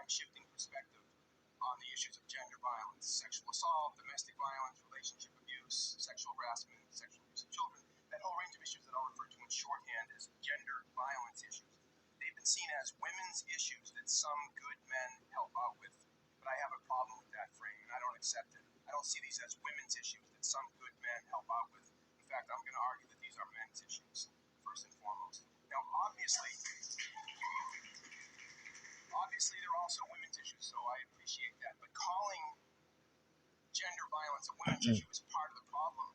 paradigm-shifting perspective on the issues of gender violence, sexual assault, domestic violence, relationship abuse, sexual harassment, sexual abuse of children, that whole range of issues that I'll refer to in shorthand as gender violence issues. They've been seen as women's issues that some good men help out with, but I have a problem with that frame, and I don't accept it. I don't see these as women's issues that some good men help out with. In fact, I'm going to argue that these are men's issues, first and foremost. Now, obviously, they're also women's issues, so I appreciate that. But calling gender violence a women's issue is part of the problem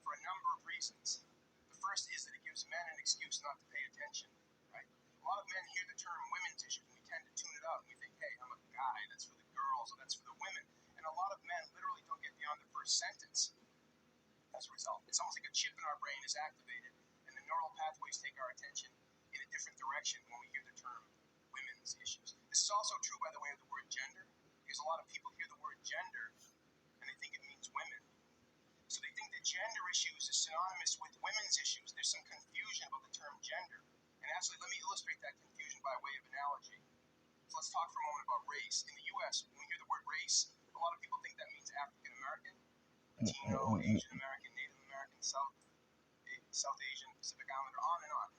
for a number of reasons. The first is that it gives men an excuse not to pay attention, right? A lot of men hear the term women's issues, and we tend to tune it out, and we think, hey, I'm a guy, that's for the girls, or that's for the women. And a lot of men literally don't get beyond the first sentence as a result. It's almost like a chip in our brain is activated, and the neural pathways take our attention in a different direction when we hear the term women's issues. This is also true, by the way, of the word gender, because a lot of people hear the word gender and they think it means women. So they think that gender issues is synonymous with women's issues. There's some confusion about the term gender. And actually, let me illustrate that confusion by way of analogy. So let's talk for a moment about race. In the U.S., when we hear the word race, a lot of people think that means African American, Latino, Asian American, Native American, South Asian, Pacific Islander, on and on.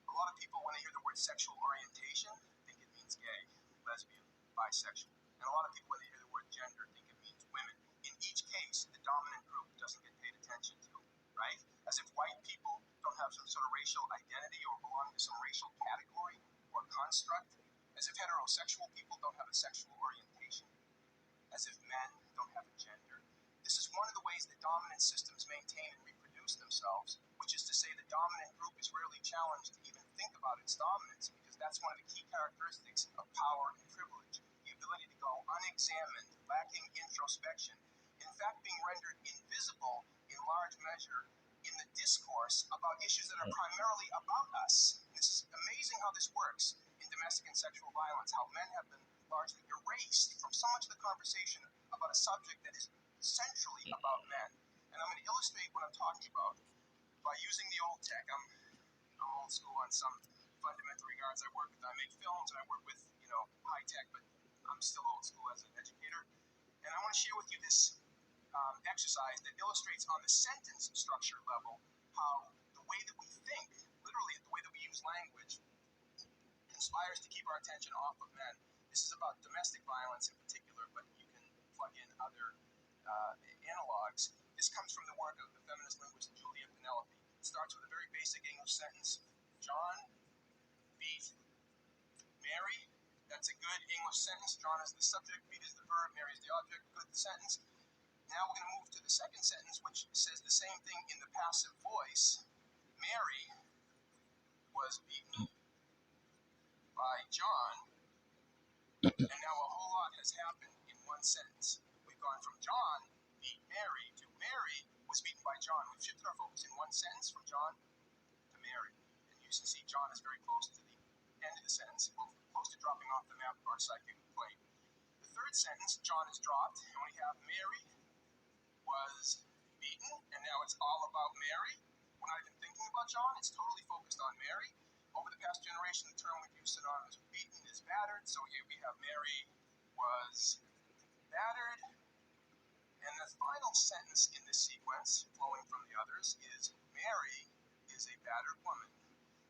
A lot of people, when they hear the word sexual orientation, think it means gay, lesbian, bisexual. And a lot of people, when they hear the word gender, think it means women. In each case, the dominant group doesn't get paid attention to, right? As if white people don't have some sort of racial identity or belong to some racial category or construct. As if heterosexual people don't have a sexual orientation. As if men don't have a gender. This is one of the ways that dominant systems maintain and reproduce themselves, which is to say the dominant group is rarely challenged to even think about its dominance, because that's one of the key characteristics of power and privilege, the ability to go unexamined, lacking introspection, in fact being rendered invisible in large measure in the discourse about issues that are primarily about us. And this is amazing how this works in domestic and sexual violence, how men have been largely erased from so much of the conversation about a subject that is centrally about men. And I'm going to illustrate what I'm talking about by using the old tech. I'm old school on some fundamental regards. I make films and I work with, high tech, but I'm still old school as an educator. And I want to share with you this exercise that illustrates on the sentence structure level how the way that we think, literally the way that we use language, conspires to keep our attention off of men. This is about domestic violence in particular, but you can plug in other analogs. This comes from the work of the feminist linguist Julia Penelope. It starts with a very basic English sentence. John beat Mary. That's a good English sentence. John is the subject, beat is the verb, Mary is the object. Good sentence. Now we're going to move to the second sentence, which says the same thing in the passive voice. Mary was beaten by John, and now a whole lot has happened in one sentence. We've gone from John beat Mary to Mary was beaten by John. We've shifted our focus in one sentence from John to Mary. And you can see John is very close to the end of the sentence, close to dropping off the map of our psychic plane. The third sentence, John is dropped, and we have Mary was beaten, and now it's all about Mary. We're not even thinking about John, it's totally focused on Mary. Over the past generation, the term we've used synonymous with beaten is battered, so here we have Mary was battered. And the final sentence in this sequence, flowing from the others, is Mary is a battered woman.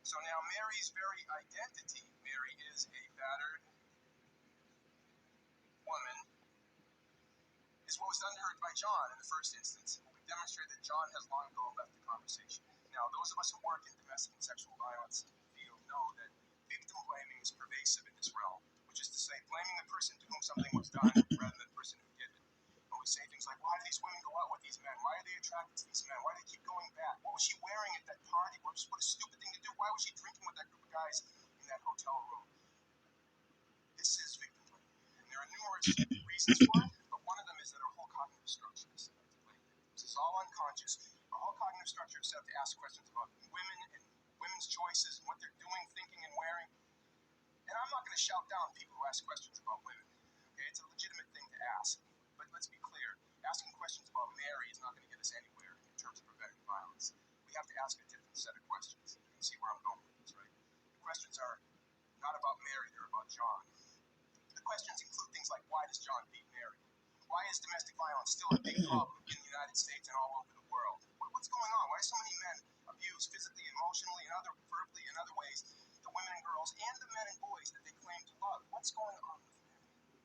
So now Mary's very identity, Mary is a battered woman, is what was done to her by John in the first instance. We demonstrated that John has long ago left the conversation. Now, those of us who work in domestic and sexual violence field know that victim blaming is pervasive in this realm, which is to say, blaming the person to whom something was done rather than the person who did it. And we say things like, why do these women go out with these men? Why are they attracted to these men? Why do they keep going back? What was she wearing at that party? What a stupid thing to do. Why was she drinking with that group of guys in that hotel room? This is victim blaming. And there are numerous reasons for it, but one of them is that our whole cognitive structure is set up to blame victims. This is all unconscious. Our whole cognitive structure is set up to ask questions about women and women's choices and what they're doing, thinking, and wearing. And I'm not going to shout down people who ask questions about women. Okay, it's a legitimate thing to ask. But let's be clear, asking questions about Mary is not going to get us anywhere in terms of preventing violence. We have to ask a different set of questions. You can see where I'm going with this, right? The questions are not about Mary, they're about John. The questions include things like, why does John beat Mary? Why is domestic violence still a big problem in the United States and all over the world? What's going on? Why do so many men abuse physically, emotionally, and verbally and other ways the women and girls and the men and boys that they claim to love? What's going on with men?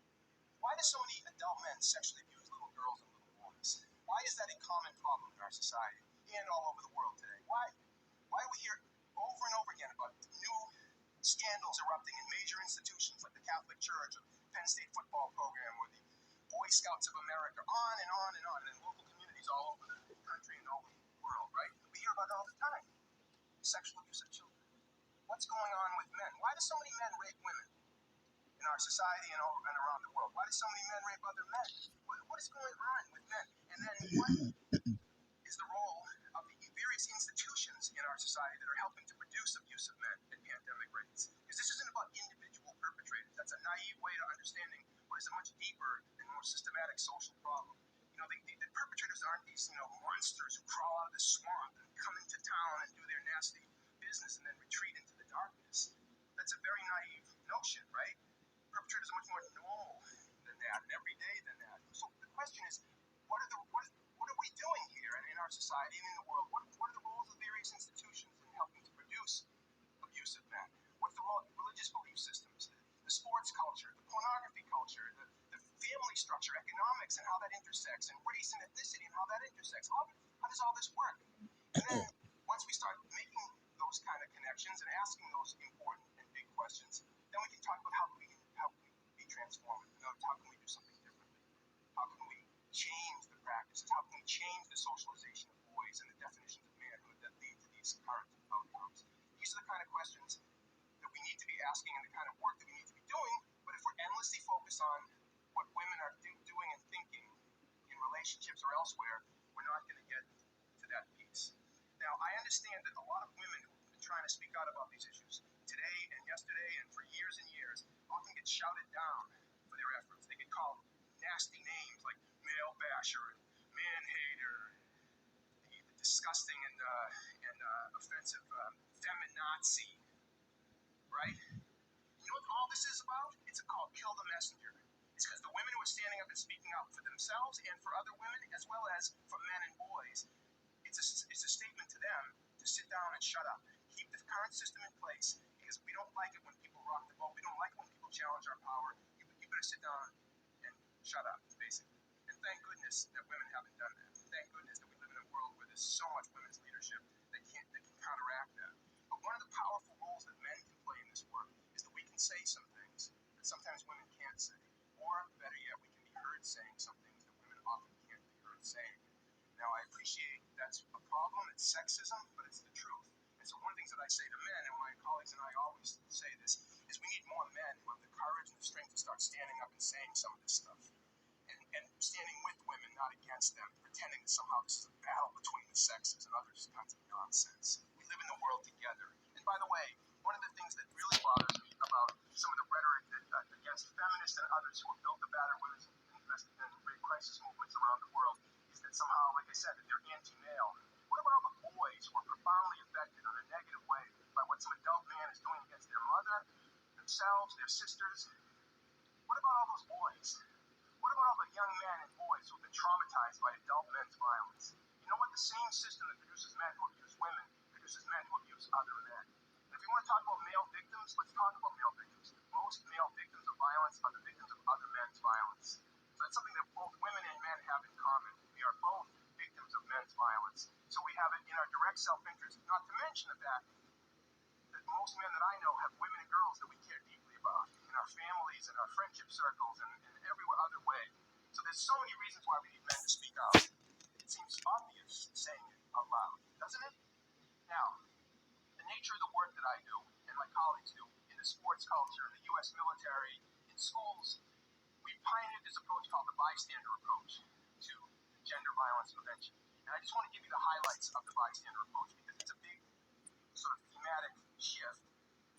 Why do so many adult men sexually abuse little girls and little boys? Why is that a common problem in our society and all over the world today? Why do we hear over and over again about new scandals erupting in major institutions like the Catholic Church or the Penn State football program or the Boy Scouts of America, on and on and on, and in local communities all over the country and all over the world, right? We hear about it all the time. Sexual abuse of children. What's going on with men? Why do so many men rape women in our society and around the world? Why do so many men rape other men? What is going on with men? And then what is the role of the various institutions in our society that are helping to produce abusive men at pandemic rates? Because this isn't about individual perpetrators. That's a naive way to understanding what is a much deeper and more systematic social problem. You know, the perpetrators aren't these, monsters who crawl out of the swamp and come into town and do their nasty business and then retreat into the darkness. That's a very naive notion, right? Perpetrators are much more normal than that and everyday than that. So the question is, what are we doing here in our society and in the world? What are the roles of various institutions in helping to produce abusive men? What's the role of religious belief systems, the sports culture, the pornography culture, the family structure, economics, and how that intersects, and race and ethnicity and how that intersects? How does all this work? And then once we start making those kind of connections and asking those important and big questions, then we can talk about how we can be transformed. How can we do something differently? How can we change the practices? How can we change the socialization of boys and the definitions of manhood that lead to these current outcomes? These are the kind of questions that we need to be asking and the kind of work that we need to be doing. But if we're endlessly focused on what women are doing and thinking in relationships or elsewhere, we're not going to get to that piece. Now, I understand that a lot of women who've been trying to speak out about these issues today and yesterday and for years and years often get shouted down for their efforts. They get called nasty names like male basher and man hater, the disgusting and offensive feminazi, right? You know what all this is about? It's called kill the messenger. It's because the women who are standing up and speaking up for themselves and for other women, as well as for men and boys, it's a statement to them to sit down and shut up. Keep the current system in place because we don't like it when people rock the boat. We don't like it when people challenge our power. You better sit down and shut up, basically. And thank goodness that women haven't done that. Thank goodness that we live in a world where there's so much women's leadership that can counteract that. But one of the powerful roles that men can play in this work is that we can say some things that sometimes women can't say. Or, better yet, we can be heard saying some things that women often can't be heard saying. Now, I appreciate that's a problem. It's sexism, but it's the truth. And so one of the things that I say to men, and my colleagues and I always say this, is we need more men who have the courage and the strength to start standing up and saying some of this stuff. And standing with women, not against them, pretending that somehow this is a battle between the sexes and other kinds of nonsense. We live in the world together. And by the way, one of the things that really bothers me about some of the rhetoric against feminists and others who have built the battered women's and rape crisis movements around the world is that somehow, like I said, that they're anti-male. What about all the boys who are profoundly affected in a negative way by what some adult man is doing against their mother, themselves, their sisters? What about all those boys? What about all the young men and boys who have been traumatized by adult men's violence? You know what? The same system that produces men who abuse women produces men who abuse other men. And if you want to talk about male victims, let's talk about male victims. Most male victims of violence are the victims of other men's violence. So that's something that both women and men have in common. We are both victims of men's violence. So we have it in our direct self-interest, not to mention the fact that most men that I know have women and girls that we care deeply about in our families and our friendship circles and in every other way. So there's so many reasons why we need men to speak out. It seems obvious saying it out loud, doesn't it? Now, the nature of the work that I do and my colleagues do in the sports culture, in the U.S. military, in schools, we pioneered this approach called the bystander approach to gender violence prevention. And I just want to give you the highlights of the bystander approach because it's a big sort of thematic shift,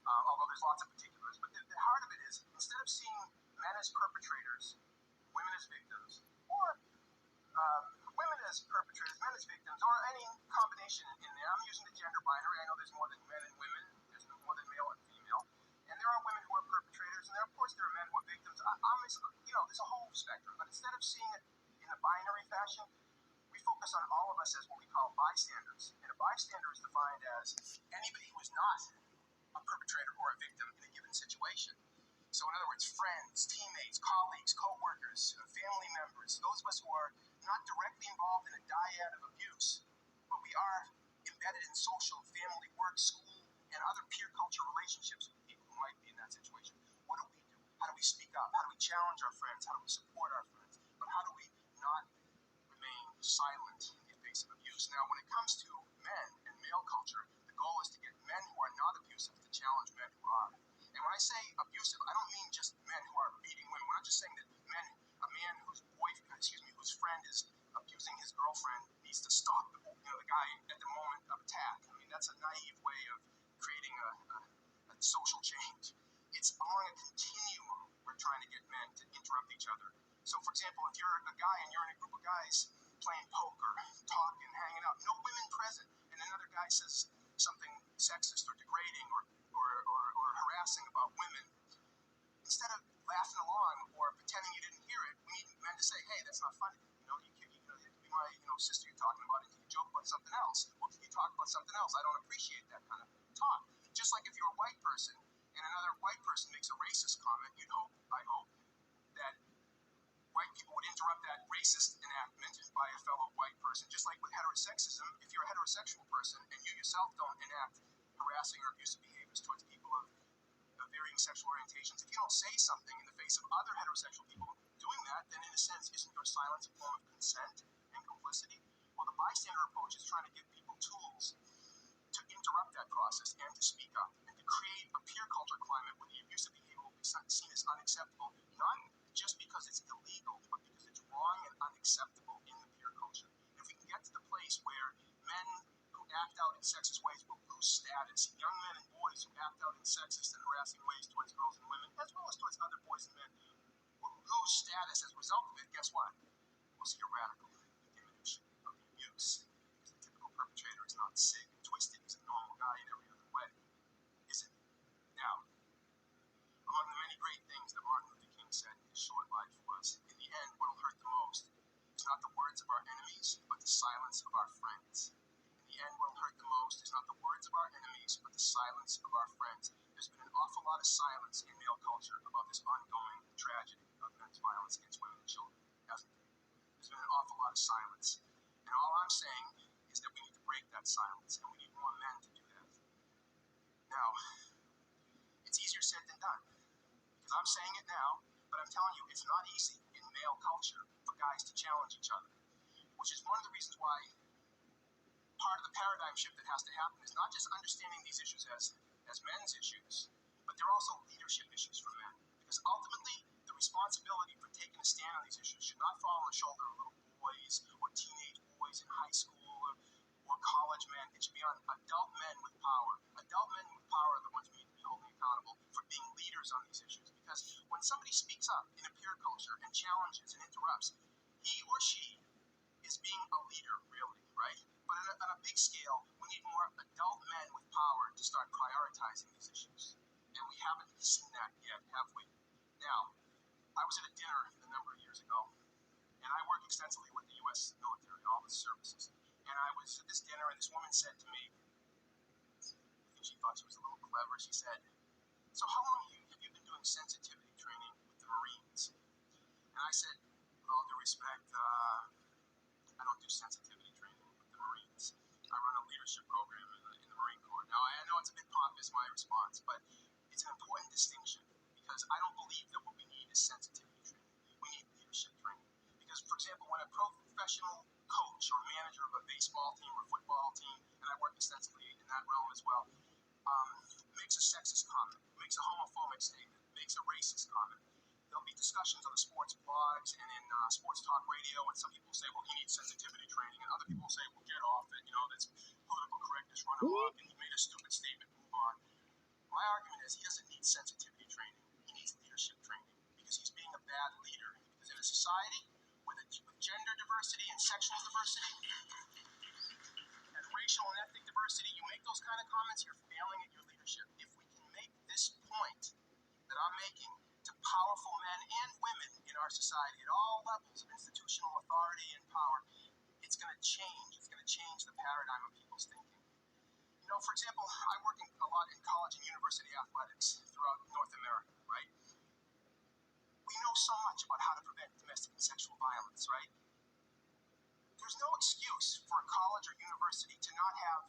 although there's lots of particulars. But the heart of it is, instead of seeing men as perpetrators, women as victims, or women as perpetrators, men as victims, or any combination in there, I'm using the gender binary. I know there's more than men and women. There's more than male and female. And there are women who are perpetrators victims, and of course there are men who are victims. There's a whole spectrum, but instead of seeing it in a binary fashion, we focus on all of us as what we call bystanders. And a bystander is defined as anybody who is not a perpetrator or a victim in a given situation. So in other words, friends, teammates, colleagues, co-workers, family members, those of us who are not directly involved in a dyad of abuse, but we are embedded in social, family, work, school, and other peer culture relationships with people who might be in that situation. What do we do? How do we speak up? How do we challenge our friends? How do we support our friends? But how do we not remain silent in the face of abuse? Now, when it comes to men and male culture, the goal is to get men who are not abusive to challenge men who are. And when I say abusive, I don't mean just men who are beating women. We're not just saying that a man whose friend is abusing his girlfriend needs to stop the guy at the moment of attack. I mean, that's a naive way of creating a social change. It's along a continuum we're trying to get men to interrupt each other. So, for example, if you're a guy and you're in a group of guys playing poker, talking, hanging out, no women present, and another guy says something sexist or degrading or harassing about women, instead of laughing along or pretending you didn't hear it, we need men to say, "Hey, that's not funny. It could be my sister you're talking about, and can you joke about something else? Or can you talk about something else? I don't appreciate that kind of talk." Just like if you're a white person and another white person makes a racist comment, I hope, that white people would interrupt that racist enactment by a fellow white person. Just like with heterosexism, if you're a heterosexual person and you yourself don't enact harassing or abusive behaviors towards people of varying sexual orientations, if you don't say something in the face of other heterosexual people doing that, then in a sense, isn't your silence a form of consent and complicity? Well, the bystander approach is trying to give people tools to interrupt that process and to speak up and to create a peer culture climate where the abusive behavior will be seen as unacceptable, not just because it's illegal, but because it's wrong and unacceptable in the peer culture. And if we can get to the place where men who act out in sexist ways will lose status, young men and boys who act out in sexist and harassing ways towards girls and women, as well as towards other boys and men, will lose status as a result of it, guess what? We'll see a radical diminution of the abuse. Because the typical perpetrator is not sick and twisted, he's a normal guy in every other way, isn't he? Now, among the many great things that Martin Luther King said in his short life was, in the end, what will hurt the most is not the words of our enemies, but the silence of our friends. In the end, what will hurt the most is not the words of our enemies, but the silence of our friends. There's been an awful lot of silence in male culture about this ongoing tragedy of men's violence against women and children, hasn't there? There's been an awful lot of silence. And all I'm saying is that we need to break that silence, and we need more men to do that. Now, it's easier said than done, because I'm saying it now, but I'm telling you, it's not easy in male culture for guys to challenge each other, which is one of the reasons why part of the paradigm shift that has to happen is not just understanding these issues as men's issues, but they're also leadership issues for men. Because ultimately, the responsibility for taking a stand on these issues should not fall on the shoulder of little boys or teenage boys in high school or college men. It should be on adult men with power. Adult men with power are the ones we need to be holding accountable for being leaders on these issues. Because when somebody speaks up in a peer culture and challenges and interrupts, he or she is being a leader, really, right? But on a big scale, we need more adult men with power to start prioritizing these issues. And we haven't seen that yet, have we? Now, I was at a dinner a number of years ago, and I work extensively with the U.S. military, all the services. And I was at this dinner, and this woman said to me, I think she thought she was a little clever, she said, "So how long have you been doing sensitivity training with the Marines?" And I said, with all due respect, I don't do sensitivity training with the Marines. I run a leadership program in the Marine Corps. Now, I know it's a bit pompous, my response, but it's an important distinction, because I don't believe that what we need is sensitivity training. We need leadership training. Because, for example, when a professional coach or manager of a baseball team or football team, and I work extensively in that realm as well, makes a sexist comment, makes a homophobic statement, makes a racist comment, there'll be discussions on the sports blogs and in sports talk radio, and some people say, well, he needs sensitivity training, and other people say, well, get off it, that's political correctness, run amok, and he made a stupid statement, move on. My argument is he doesn't need sensitivity training, he needs leadership training, because he's being a bad leader. Because in a society with gender diversity and sexual diversity and racial and ethnic diversity, you make those kind of comments, you're failing at your leadership. If we can make this point that I'm making to powerful men and women in our society at all levels of institutional authority and power, it's going to change. It's going to change the paradigm of people's thinking. You know, for example, I work a lot in college and university athletics throughout North America, right? We know so much about how to prevent domestic and sexual violence, right? There's no excuse for a college or university to not have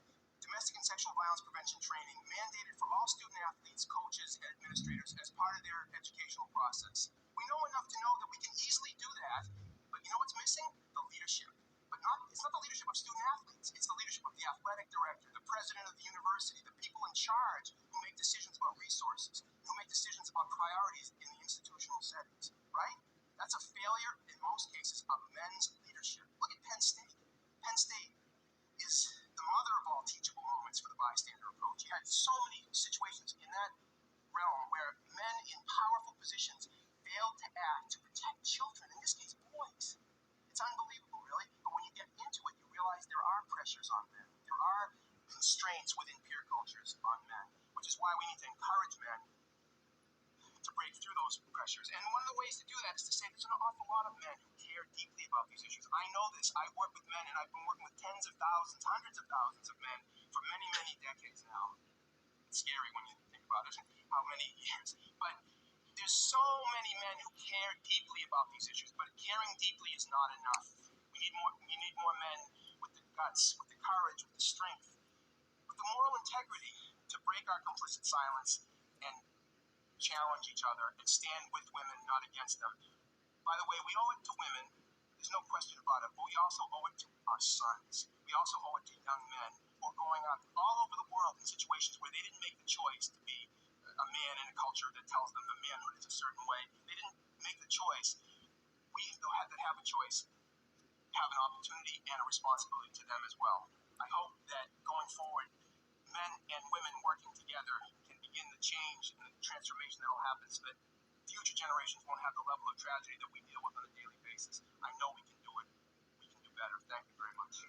domestic and sexual violence prevention training mandated for all student athletes, coaches, and administrators as part of their educational process. We know enough to know that we can easily do that, but you know what's missing? The leadership. But it's not the leadership of student athletes, it's the leadership of the athletic director, the president of the university, the people in charge who make decisions about resources, who make decisions about priorities in the institutional settings, right? That's a failure in most cases of men's leadership. Look at Penn State. Penn State is the mother of all teachable moments for the bystander approach. You had so many situations in that realm where men in powerful positions failed to act to protect children, in this case boys. It's unbelievable, really. But when you get into it, you realize there are pressures on men. There are constraints within peer cultures on men, which is why we need to encourage men to break through those pressures. And one of the ways to do that is to say there's an awful lot of men who care deeply about these issues. I know this. I work with men, and I've been working with tens of thousands, hundreds of thousands of men for many, many decades now. It's scary when you think about it, how many years. But there's so many men who care deeply about these issues, but caring deeply is not enough. We need more men with the guts, with the courage, with the strength, with the moral integrity to break our complicit silence and challenge each other and stand with women, not against them. By the way, we owe it to women. There's no question about it. But we also owe it to our sons. We also owe it to young men who are growing up all over the world in situations where they didn't make the choice to be a man in a culture that tells them that manhood is a certain way. They didn't make the choice. We, though, that have a choice, have an opportunity and a responsibility to them as well. I hope that going forward, men and women working together can begin the change and the transformation that will happen so that future generations won't have the level of tragedy that we deal with on a daily basis. I know we can do it. We can do better. Thank you very much.